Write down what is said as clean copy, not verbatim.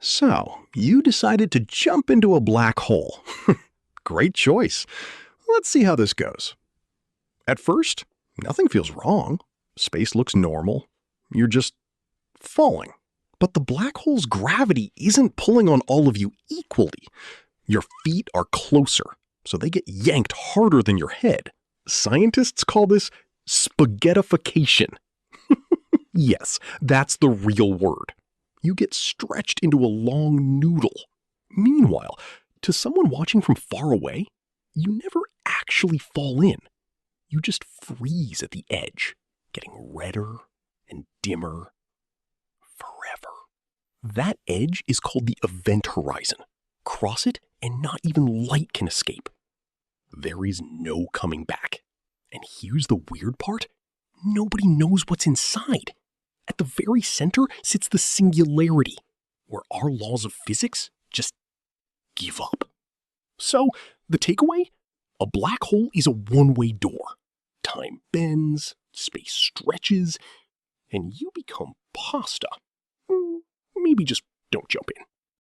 So, you decided to jump into a black hole. Great choice. Let's see how this goes. At first, nothing feels wrong. Space looks normal. You're just falling. But the black hole's gravity isn't pulling on all of you equally. Your feet are closer, so they get yanked harder than your head. Scientists call this spaghettification. Yes, that's the real word. You get stretched into a long noodle. Meanwhile, to someone watching from far away, you never actually fall in. You just freeze at the edge, getting redder and dimmer forever. That edge is called the event horizon. Cross it and not even light can escape. There is no coming back. And here's the weird part. Nobody knows what's inside. At the very center sits the singularity, where our laws of physics just give up. So, the takeaway? A black hole is a one-way door. Time bends, space stretches, and you become pasta. Maybe just don't jump in.